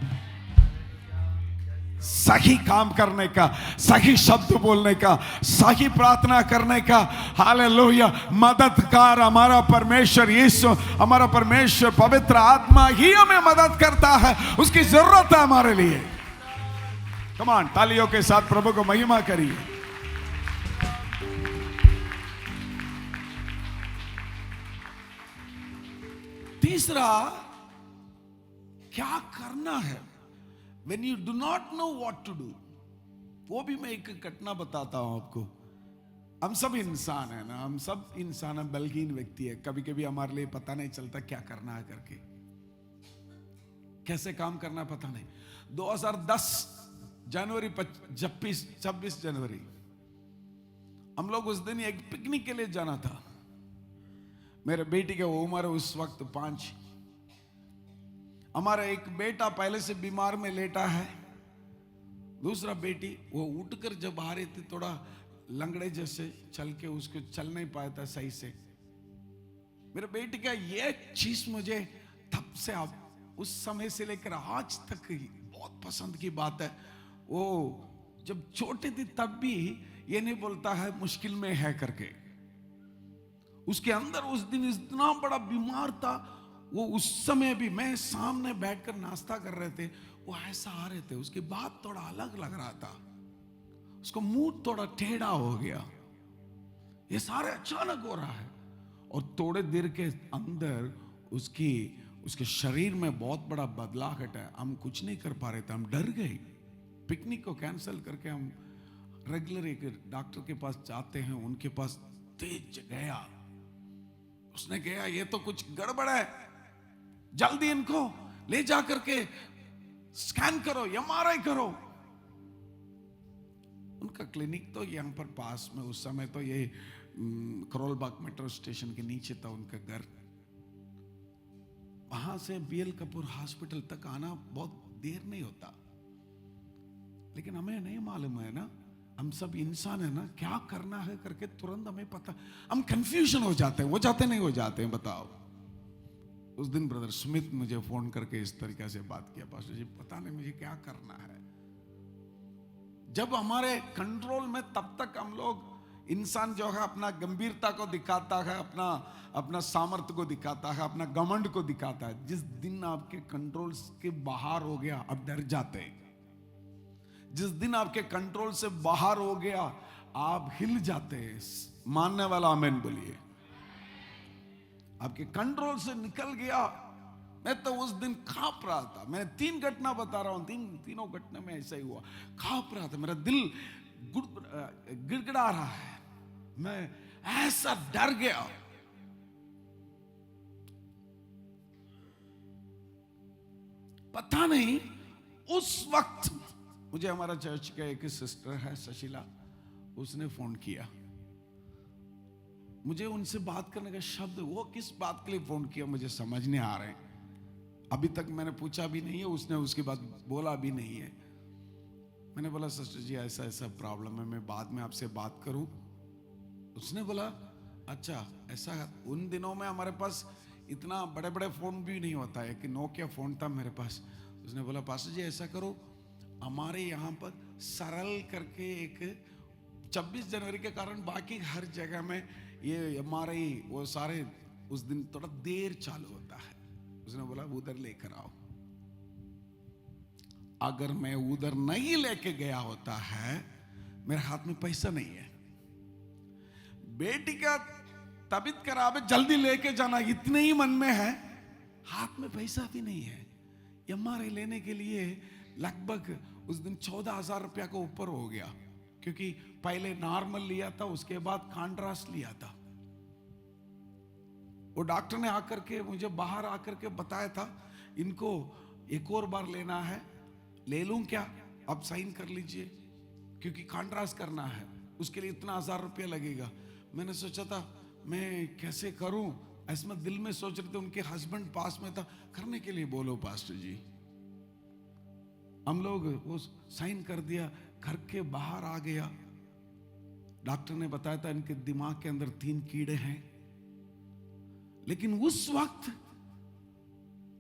सही काम करने का, सही शब्द बोलने का, सही प्रार्थना करने का। हालेलुया। मददगार हमारा परमेश्वर यीशु, हमारा परमेश्वर पवित्र आत्मा ही हमें मदद करता है। उसकी जरूरत है हमारे लिए। कम ऑन, तालियों के साथ प्रभु को महिमा करिए। तीसरा, क्या करना है when you do not know what to do। वो भी मैं एक घटना बताता हूं आपको। हम सब इंसान है ना, हम सब इंसान है, बलहीन व्यक्ति है। कभी कभी हमारे लिए पता नहीं चलता क्या करना है करके, कैसे काम करना है पता नहीं। 2010 जनवरी 26 जनवरी, हम लोग उस दिन एक पिकनिक के लिए जाना था। मेरे बेटी की उम्र उस वक्त 5। हमारा एक बेटा पहले से बीमार में लेटा है, दूसरा बेटी वो उठकर जब आ रही थी, थोड़ा लंगड़े जैसे चल के, उसको चल नहीं पाया था सही से। मेरे बेटी का ये चीज मुझे तब से, अब उस समय से लेकर आज तक बहुत पसंद की बात है। वो जब छोटी थी तब भी ये नहीं बोलता है मुश्किल में है करके। उसके अंदर उस दिन इतना बड़ा बीमार था। वो उस समय भी, मैं सामने बैठकर नाश्ता कर रहे थे, वो ऐसा आ रहे थे, उसकी बात थोड़ा अलग लग रहा था, उसको मुंह थोड़ा टेढ़ा हो गया। ये सारे अचानक हो रहा है और थोड़े देर के अंदर उसके शरीर में बहुत बड़ा बदलाव है। हम कुछ नहीं कर पा रहे थे, हम डर गए। पिकनिक को कैंसिल करके हम रेगुलर एक डॉक्टर के पास जाते हैं, उनके पास तेज गया। उसने कहा ये तो कुछ गड़बड़ है, जल्दी इनको ले जा करके स्कैन करो, एमआरआई करो। उनका क्लिनिक तो यहाँ पर पास में, उस समय तो ये करोलबाग मेट्रो स्टेशन के नीचे था उनका घर। वहां से बीएल कपूर हॉस्पिटल तक आना बहुत देर नहीं होता, लेकिन हमें नहीं मालूम है ना, हम सब इंसान है ना, क्या करना है करके तुरंत हमें पता, हम कंफ्यूजन हो जाते हैं, नहीं हो जाते हैं, बताओ। उस दिन ब्रदर स्मिथ मुझे फोन करके इस तरीके से बात किया, पास्टर जी पता नहीं मुझे क्या करना है। जब हमारे कंट्रोल में, तब तक हम लोग, इंसान जो है अपना गंभीरता को दिखाता है, अपना सामर्थ्य को दिखाता है, अपना घमंड को दिखाता है। जिस दिन आपके कंट्रोल के बाहर हो गया, आप डर जाते हैं। जिस दिन आपके कंट्रोल से बाहर हो गया, आप हिल जाते हैं। मानने वाला आमीन बोलिए। आपके कंट्रोल से निकल गया। मैं तो उस दिन कांप रहा था। मैं 3 घटना बता रहा हूं, तीनों घटना में ऐसा ही हुआ। कांप रहा था, मेरा दिल गिड़गिड़ा रहा है, मैं ऐसा डर गया। पता नहीं उस वक्त मुझे हमारा चर्च का एक सिस्टर है सुशीला, उसने फोन किया। मुझे उनसे बात करने का शब्द, वो किस बात के लिए फोन किया मुझे समझ नहीं आ रहे हैं। अभी तक मैंने पूछा भी नहीं है, उसने उसके बाद बोला भी नहीं है। मैंने बोला सिस्टर जी ऐसा ऐसा प्रॉब्लम है, मैं बाद में आपसे बात करूं। उसने बोला अच्छा ऐसा। उन दिनों में हमारे पास इतना बड़े बड़े फोन भी नहीं होता है, कि नोकिया फोन था मेरे पास। उसने बोला पास्टर जी ऐसा करो, हमारे यहाँ पर सरल करके एक 26 जनवरी के कारण बाकी हर जगह में ये हमारे वो सारे उस दिन थोड़ा देर चालू होता है। उसने बोला उधर लेकर आओ। अगर मैं उधर नहीं लेके गया होता है, मेरे हाथ में पैसा नहीं है, बेटी का तबीयत खराब है, जल्दी लेके जाना, इतने ही मन में है, हाथ में पैसा भी नहीं है। एमआरआई लेने के लिए लगभग उस दिन 14,000 रुपया को ऊपर हो गया, क्योंकि पहले नॉर्मल लिया था, उसके बाद कॉन्ट्रास्ट लिया था। वो डॉक्टर ने आकर के मुझे बाहर आकर के बताया था, इनको एक और बार लेना है, ले लूं क्या? आप साइन कर लीजिए, क्योंकि कॉन्ट्रास्ट करना है, उसके लिए इतना 1,000 रुपया लगेगा। मैंने सोचा था मैं कैसे करूं, ऐसे में दिल में सोच रहे थे। उनके हस्बैंड पास में था, करने के लिए बोलो पास्टर जी। हम लोग वो साइन कर दिया, घर के बाहर आ गया। डॉक्टर ने बताया था इनके दिमाग के अंदर 3 कीड़े हैं। लेकिन उस वक्त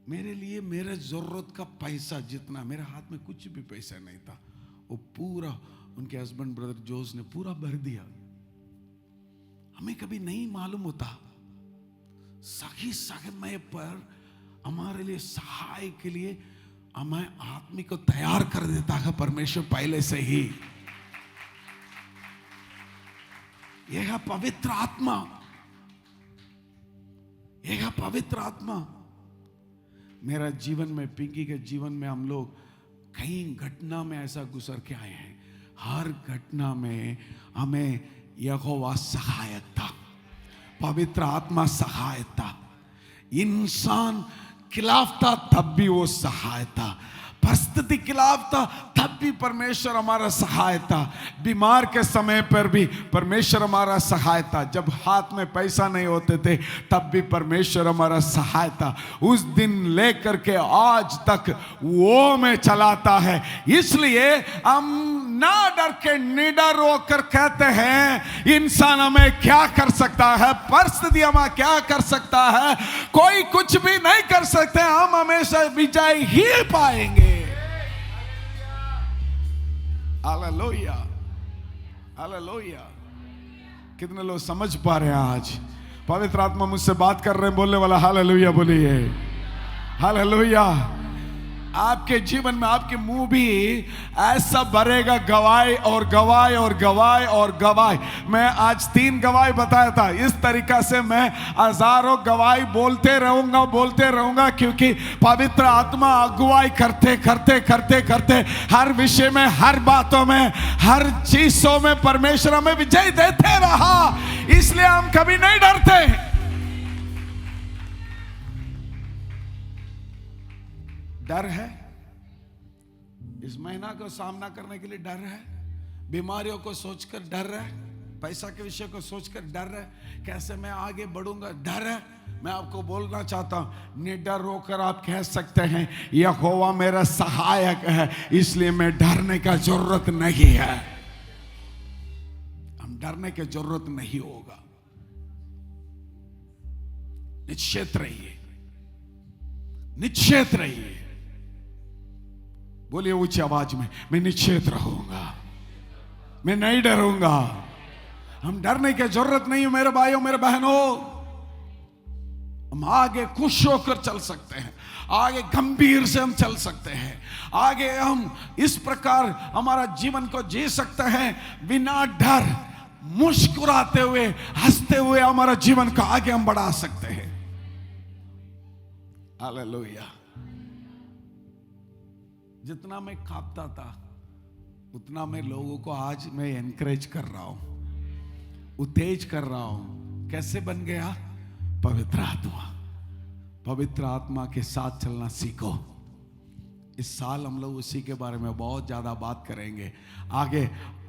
मेरे लिए मेरे जरूरत का पैसा जितना, मेरे हाथ में कुछ भी पैसा नहीं था, वो पूरा उनके हस्बैंड ब्रदर जोस ने पूरा भर दिया। हमें कभी नहीं मालूम होता, सही समय पर हमारे लिए सहाय के लिए हमें आदमी को तैयार कर देता है परमेश्वर पहले से ही। यह है पवित्र आत्मा, यह है पवित्र आत्मा। मेरा जीवन में, पिंकी के जीवन में हम लोग कई घटना में ऐसा गुजर के आए हैं। हर घटना में हमें यहोवा सहायक था, पवित्र आत्मा सहायक था। इंसान खिलाफ था तब भी वो सहाय था, परिस्थिति खिलाफ था तब भी परमेश्वर हमारा सहाय था, बीमार के समय पर भी परमेश्वर हमारा सहाय था, जब हाथ में पैसा नहीं होते थे तब भी परमेश्वर हमारा सहाय था। उस दिन लेकर के आज तक वो में चलाता है। इसलिए हम ना डर के निडर होकर कहते हैं इंसान हमें क्या कर सकता है, परिस्थिति हमें क्या कर सकता है, कोई कुछ भी नहीं कर सकते, हम हमेशा विजय ही पाएंगे। Hallelujah, hallelujah. कितने लोग समझ पा रहे हैं? आज पवित्र आत्मा मुझसे बात कर रहे हैं, बोलने वाला हालेलुया बोलिए, हालेलुया। आपके जीवन में आपके मुंह भी ऐसा भरेगा गवाही और गवाही और गवाही और गवाही। मैं आज 3 गवाही बताया था, इस तरीका से मैं हजारों गवाही बोलते रहूंगा, क्योंकि पवित्र आत्मा अगुवाई करते करते करते करते हर विषय में, हर बातों में, हर चीजों में परमेश्वर हमें विजय देते रहा। इसलिए हम कभी नहीं डरते। डर है इस महीना को सामना करने के लिए डर है, बीमारियों को सोचकर डर है, पैसा के विषय को सोचकर डर है, कैसे मैं आगे बढ़ूंगा डर है। मैं आपको बोलना चाहता हूं, निडर होकर आप कह सकते हैं यहोवा मेरा सहायक है, इसलिए मैं डरने का जरूरत नहीं है। हम डरने की जरूरत नहीं होगा। निश्चित रहिए, निश्चित रहिए। बोलिए ऊंची आवाज में, मैं निश्चित रहूंगा, मैं नहीं डरूंगा। हम डरने की जरूरत नहीं है मेरे भाइयों मेरे बहनों। हम आगे खुश होकर चल सकते हैं, आगे गंभीर से हम चल सकते हैं, आगे हम इस प्रकार हमारा जीवन को जी सकते हैं बिना डर, मुस्कुराते हुए हंसते हुए हमारा जीवन को आगे हम बढ़ा सकते हैं। हालेलुया। जितना मैं कांपता था उतना मैं लोगों को आज मैं एनकरेज कर रहा हूं, उत्तेज कर रहा हूं। कैसे बन गया? पवित्र आत्मा। पवित्र आत्मा के साथ चलना सीखो। इस साल हम लोग उसी के बारे में बहुत ज्यादा बात करेंगे। आगे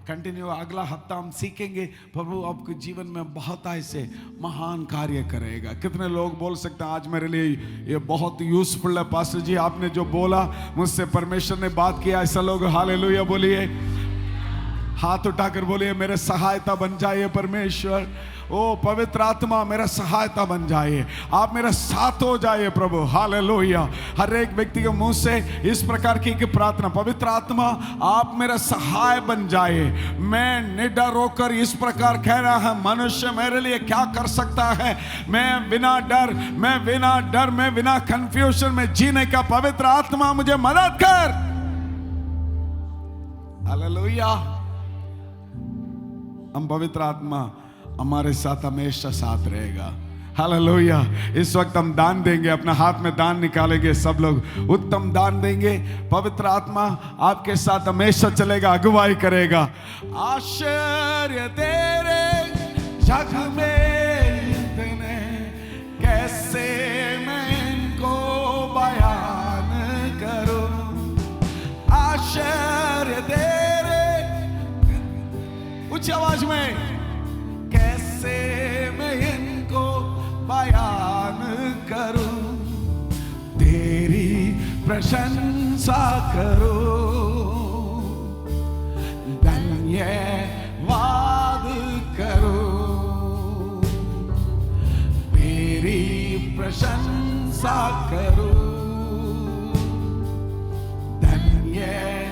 कंटिन्यू अगला हफ्ता हम सीखेंगे। प्रभु आपके जीवन में बहुत ऐसे महान कार्य करेगा। कितने लोग बोल सकते हैं आज मेरे लिए ये बहुत यूजफुल है पास्टर जी, आपने जो बोला मुझसे परमेश्वर ने बात किया। ऐसा लोग हालेलुया बोलिए, हाथ उठाकर बोलिए मेरे सहायता बन जाइए परमेश्वर। ओ पवित्र आत्मा मेरा सहायता बन जाइए, आप मेरा साथ हो जाइए प्रभु। हालेलुया। हर एक व्यक्ति के मुंह से इस प्रकार की प्रार्थना, पवित्र आत्मा आप मेरा सहाय बन जाइए। मैं निडर होकर इस प्रकार कह रहा है, मनुष्य मेरे लिए क्या कर सकता है? मैं बिना डर, मैं बिना कंफ्यूजन में जीने का पवित्र आत्मा मुझे मदद कर। हालेलुया। हम पवित्र आत्मा हमारे साथ हमेशा साथ रहेगा। हालेलुया। इस वक्त हम दान देंगे, अपना हाथ में दान निकालेंगे, सब लोग उत्तम दान देंगे। पवित्र आत्मा आपके साथ हमेशा चलेगा, अगुवाई करेगा। आश्चर्य तेरे जग में इतने, कैसे मैं इनको बयान करूं। आश्चर्य तेरे, उच्च आवाज में, कैसे मैं इनको बयान करूं। तेरी प्रशंसा करूं, धन्यवाद करूं। तेरी प्रशंसा करूं, धन्यवाद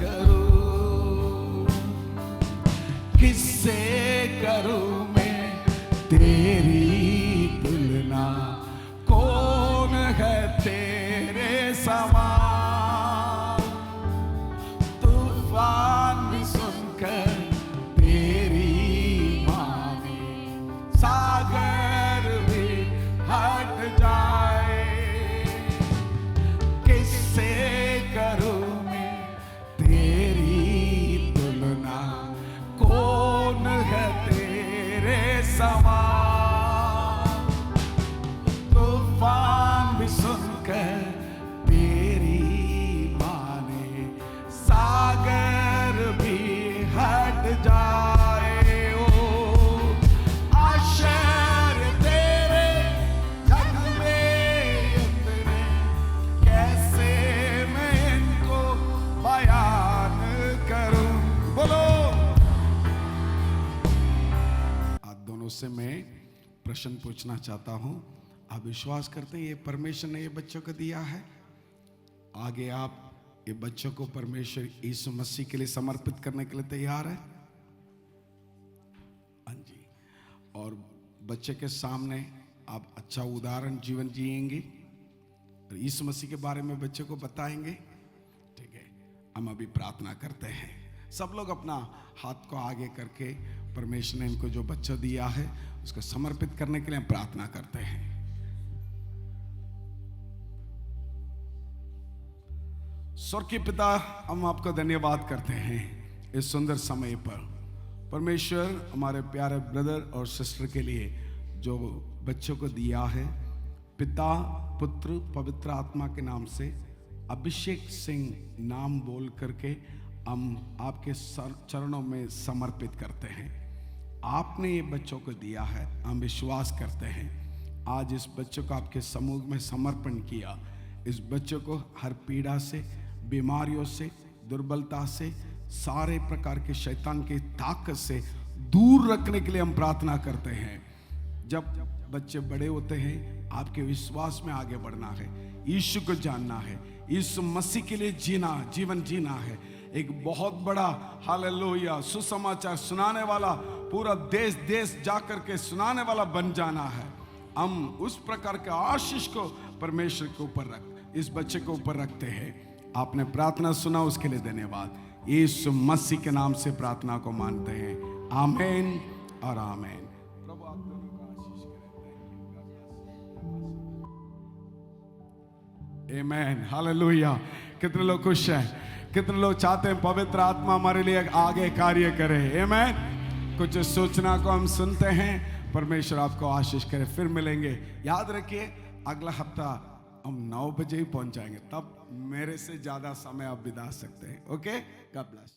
करूं। किससे करूं मैं तेरी तुलना, कौन है तेरे समान। तूफान भी सुनकर तेरी माने, सागर भी हट जाए। किससे करूं मैं तेरी तुलना, कौन है तेरे समान। तूफान भी सुनकर तेरी माने, सागर भी हट जाए। ओ आश्चर्य तेरे जग में इतने, कैसे मैं इनको बयान करूं। बोलो। उससे मैं प्रश्न पूछना चाहता हूं। आप विश्वास करते हैं ये परमेश्वर ने ये बच्चों को दिया है? आगे आप ये बच्चों को परमेश्वर यीशु मसीह के लिए समर्पित करने के लिए तैयार है? हाँ जी। और बच्चे के सामने आप अच्छा उदाहरण जीवन जिएंगे और यीशु मसीह के बारे में बच्चे को बताएंगे। ठीक है, हम अभी प्रार्थना करते हैं। सब लोग अपना हाथ को आगे करके परमेश्वर ने इनको जो बच्चा दिया है उसको समर्पित करने के लिए हम प्रार्थना करते हैं। स्वर्गीय पिता, हम आपका धन्यवाद करते हैं इस सुंदर समय पर। परमेश्वर हमारे प्यारे ब्रदर और सिस्टर के लिए जो बच्चों को दिया है, पिता पुत्र पवित्र आत्मा के नाम से अभिषेक सिंह नाम बोल करके हम आपके चरणों में समर्पित करते हैं। आपने ये बच्चों को दिया है, हम विश्वास करते हैं। आज इस बच्चों को आपके समूह में समर्पण किया। इस बच्चों को हर पीड़ा से, बीमारियों से, दुर्बलता से, सारे प्रकार के शैतान की ताकत से दूर रखने के लिए हम प्रार्थना करते हैं। जब बच्चे बड़े होते हैं, आपके विश्वास में आगे बढ़ना है, यीशु को जानना है, यीशु मसीह के लिए जीवन जीना है। एक बहुत बड़ा हालेलुया सुसमाचार सुनाने वाला, पूरा देश देश जाकर के सुनाने वाला बन जाना है। हम उस प्रकार के आशीष को परमेश्वर के ऊपर इस बच्चे के ऊपर रखते हैं। आपने प्रार्थना सुना, उसके लिए धन्यवाद। यीशु मसीह के नाम से प्रार्थना को मानते हैं। आमीन और आमीन। प्रभु आप दोनों को आशीष करें। आमीन, हालेलुया। कितने लोग खुश हैं? कितने लोग चाहते हैं पवित्र आत्मा हमारे लिए आगे कार्य करे? आमीन। कुछ सूचना को हम सुनते हैं। परमेश्वर आपको आशीष करे। फिर मिलेंगे। याद रखिए, अगला हफ्ता हम 9 बजे ही पहुंच जाएंगे। तब मेरे से ज्यादा समय आप बिता सकते हैं। Okay, God bless.